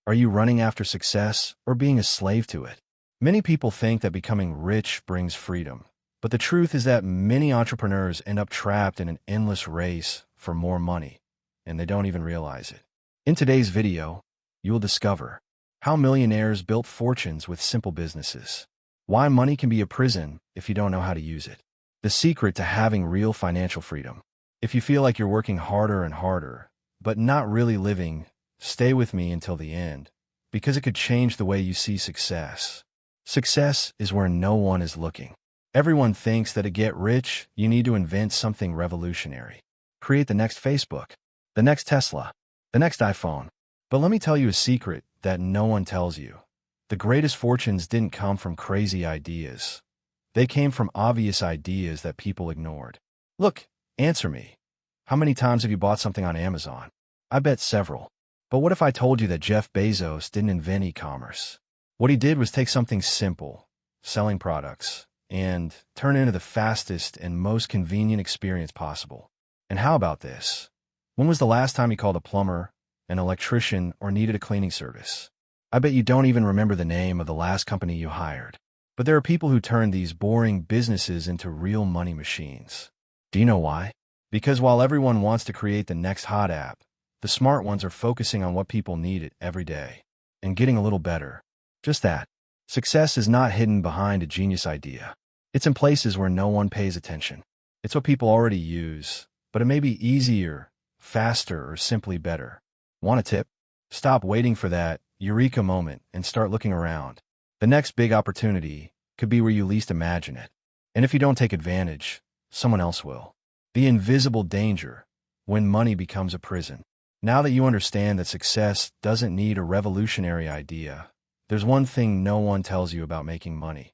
Are you running after success or being a slave to it? Many people think that becoming rich brings freedom, but the truth is that many entrepreneurs end up trapped in an endless race for more money, and they don't even realize it. In today's video, you will discover how millionaires built fortunes with simple businesses, why money can be a prison if you don't know how to use it, the secret to having real financial freedom. If you feel like you're working harder and harder, but not really living, stay with me until the end, because it could change the way you see success. Success is where no one is looking. Everyone thinks that to get rich, you need to invent something revolutionary. Create the next Facebook, the next Tesla, the next iPhone. But let me tell you a secret that no one tells you. The greatest fortunes didn't come from crazy ideas. They came from obvious ideas that people ignored. Look, answer me. How many times have you bought something on Amazon? I bet several. But what if I told you that Jeff Bezos didn't invent e-commerce? What he did was take something simple, selling products, and turn it into the fastest and most convenient experience possible. And how about this? When was the last time you called a plumber, an electrician, or needed a cleaning service? I bet you don't even remember the name of the last company you hired. But there are people who turn these boring businesses into real money machines. Do you know why? Because while everyone wants to create the next hot app, the smart ones are focusing on what people need it every day and getting a little better. Just that. Success is not hidden behind a genius idea. It's in places where no one pays attention. It's what people already use, but it may be easier, faster, or simply better. Want a tip? Stop waiting for that eureka moment and start looking around. The next big opportunity could be where you least imagine it. And if you don't take advantage, someone else will. The invisible danger when money becomes a prison. Now that you understand that success doesn't need a revolutionary idea, there's one thing no one tells you about making money.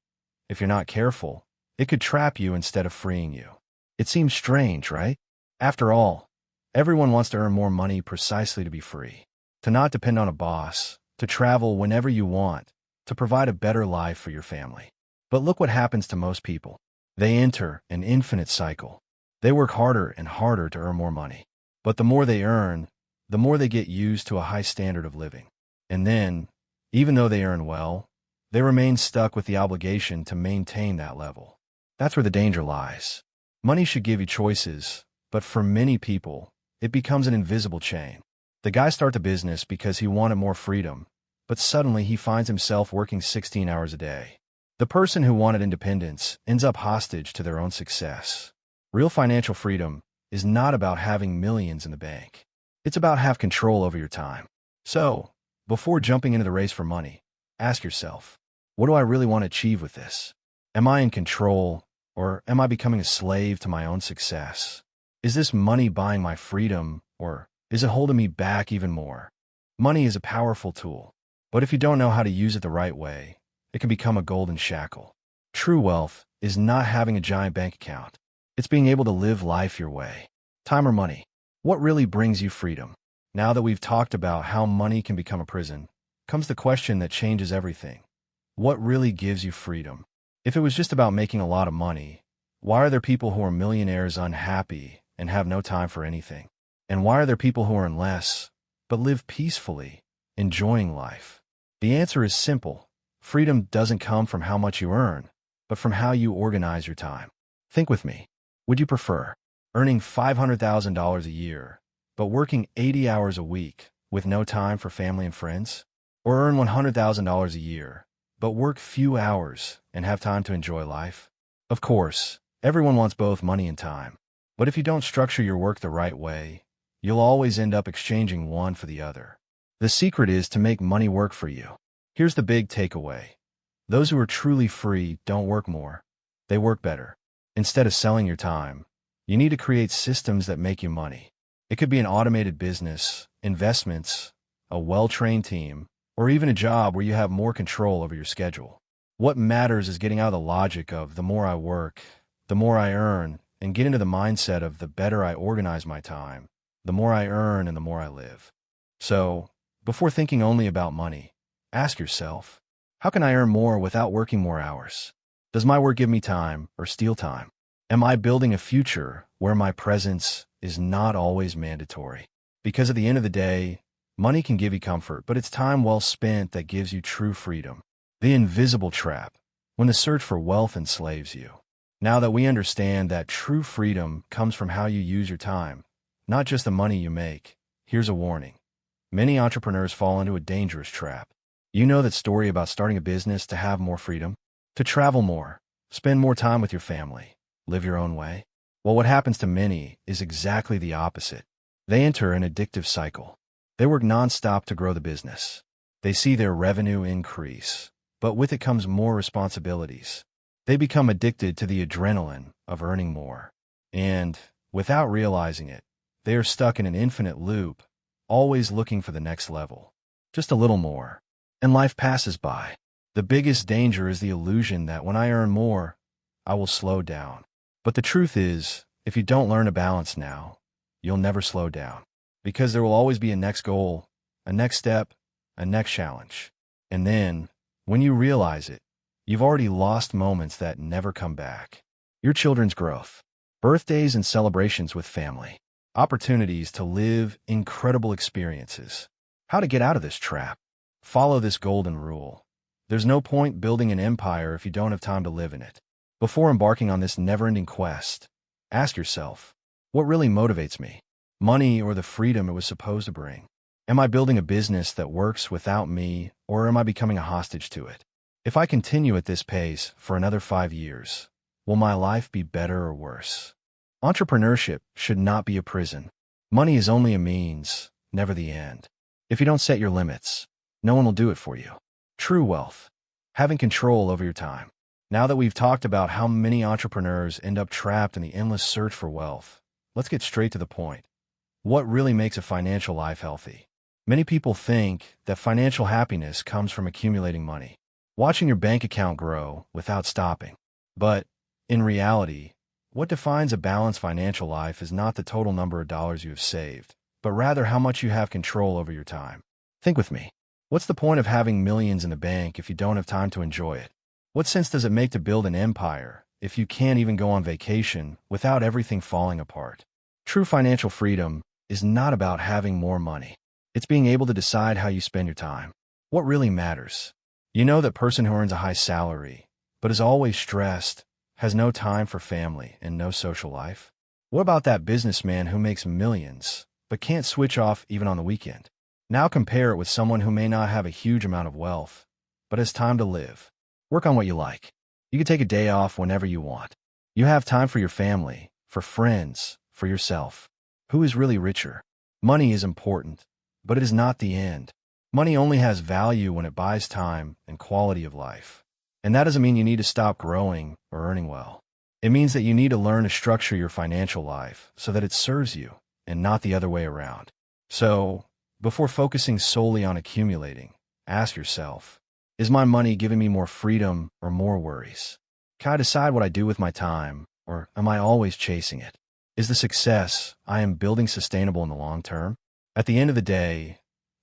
If you're not careful, it could trap you instead of freeing you. It seems strange, right? After all, everyone wants to earn more money precisely to be free, to not depend on a boss, to travel whenever you want, to provide a better life for your family. But look what happens to most people. They enter an infinite cycle. They work harder and harder to earn more money. But the more they earn, the more they get used to a high standard of living. And then, even though they earn well, they remain stuck with the obligation to maintain that level. That's where the danger lies. Money should give you choices, but for many people, it becomes an invisible chain. The guy starts a business because he wanted more freedom, but suddenly he finds himself working 16 hours a day. The person who wanted independence ends up hostage to their own success. Real financial freedom is not about having millions in the bank. It's about having control over your time. So, before jumping into the race for money, ask yourself, what do I really want to achieve with this? Am I in control, or am I becoming a slave to my own success? Is this money buying my freedom, or is it holding me back even more? Money is a powerful tool, but if you don't know how to use it the right way, it can become a golden shackle. True wealth is not having a giant bank account. It's being able to live life your way. Time or money? What really brings you freedom? Now that we've talked about how money can become a prison, comes the question that changes everything. What really gives you freedom? If it was just about making a lot of money, why are there people who are millionaires unhappy and have no time for anything? And why are there people who earn less, but live peacefully, enjoying life? The answer is simple. Freedom doesn't come from how much you earn, but from how you organize your time. Think with me. Would you prefer earning $500,000 a year, but working 80 hours a week with no time for family and friends? Or earn $100,000 a year, but work few hours and have time to enjoy life? Of course, everyone wants both money and time. But if you don't structure your work the right way, you'll always end up exchanging one for the other. The secret is to make money work for you. Here's the big takeaway. Those who are truly free don't work more. They work better. Instead of selling your time, you need to create systems that make you money. It could be an automated business, investments, a well-trained team, or even a job where you have more control over your schedule. What matters is getting out of the logic of the more I work, the more I earn, and get into the mindset of the better I organize my time, the more I earn and the more I live. So, before thinking only about money, ask yourself, how can I earn more without working more hours? Does my work give me time or steal time? Am I building a future where my presence is not always mandatory? Because at the end of the day, Money can give you comfort, but it's time well spent that gives you true freedom. The invisible trap, when the search for wealth enslaves you. Now that we understand that true freedom comes from how you use your time, not just the money you make, here's a warning. Many entrepreneurs fall into a dangerous trap. You know that story about starting a business to have more freedom, to travel more, spend more time with your family, live your own way? Well, what happens to many is exactly the opposite. They enter an addictive cycle. They work nonstop to grow the business. They see their revenue increase, but with it comes more responsibilities. They become addicted to the adrenaline of earning more. And, without realizing it, they are stuck in an infinite loop, always looking for the next level. Just a little more. And life passes by. The biggest danger is the illusion that when I earn more, I will slow down. But the truth is, if you don't learn to balance now, you'll never slow down. Because there will always be a next goal, a next step, a next challenge. And then, when you realize it, you've already lost moments that never come back. Your children's growth, birthdays and celebrations with family, opportunities to live incredible experiences. How to get out of this trap? Follow this golden rule. There's no point building an empire if you don't have time to live in it. Before embarking on this never-ending quest, ask yourself, what really motivates me? Money or the freedom it was supposed to bring? Am I building a business that works without me, or am I becoming a hostage to it? If I continue at this pace for another 5 years, will my life be better or worse? Entrepreneurship should not be a prison. Money is only a means, never the end. If you don't set your limits, no one will do it for you. True wealth, having control over your time. Now that we've talked about how many entrepreneurs end up trapped in the endless search for wealth, let's get straight to the point. What really makes a financial life healthy? Many people think that financial happiness comes from accumulating money, watching your bank account grow without stopping. But, in reality, what defines a balanced financial life is not the total number of dollars you have saved, but rather how much you have control over your time. Think with me. What's the point of having millions in the bank if you don't have time to enjoy it? What sense does it make to build an empire if you can't even go on vacation without everything falling apart? True financial freedom is not about having more money. It's being able to decide how you spend your time. What really matters? You know that person who earns a high salary, but is always stressed, has no time for family and no social life? What about that businessman who makes millions, but can't switch off even on the weekend? Now compare it with someone who may not have a huge amount of wealth, but has time to live. Work on what you like. You can take a day off whenever you want. You have time for your family, for friends, for yourself. Who is really richer? Money is important, but it is not the end. Money only has value when it buys time and quality of life. And that doesn't mean you need to stop growing or earning well. It means that you need to learn to structure your financial life so that it serves you and not the other way around. So, before focusing solely on accumulating, ask yourself, is my money giving me more freedom or more worries? Can I decide what I do with my time, or am I always chasing it? Is the success I am building sustainable in the long term? At the end of the day,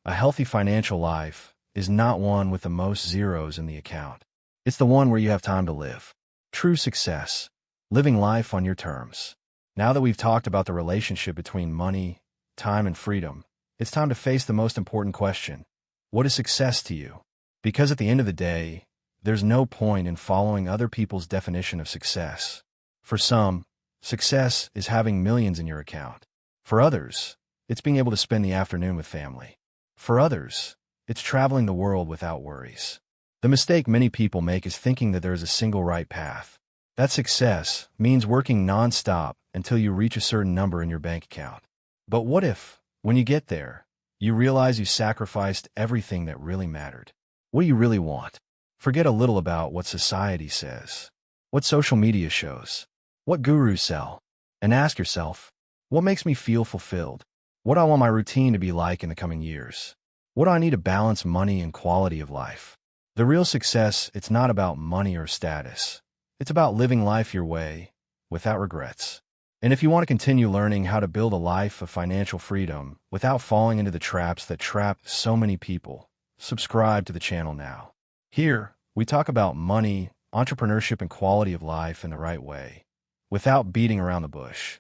a healthy financial life is not one with the most zeros in the account. It's the one where you have time to live. True success, living life on your terms. Now that we've talked about the relationship between money, time, and freedom, it's time to face the most important question. What is success to you? Because at the end of the day, there's no point in following other people's definition of success. For some, success is having millions in your account. For others, it's being able to spend the afternoon with family. For others, it's traveling the world without worries. The mistake many people make is thinking that there is a single right path. That success means working non-stop until you reach a certain number in your bank account. But what if, when you get there, you realize you sacrificed everything that really mattered? What do you really want? Forget a little about what society says, what social media shows, what gurus sell, and ask yourself, what makes me feel fulfilled? What do I want my routine to be like in the coming years? What do I need to balance money and quality of life? The real success, it's not about money or status. It's about living life your way, without regrets. And if you want to continue learning how to build a life of financial freedom without falling into the traps that trap so many people, subscribe to the channel now. Here, we talk about money, entrepreneurship, and quality of life in the right way, without beating around the bush.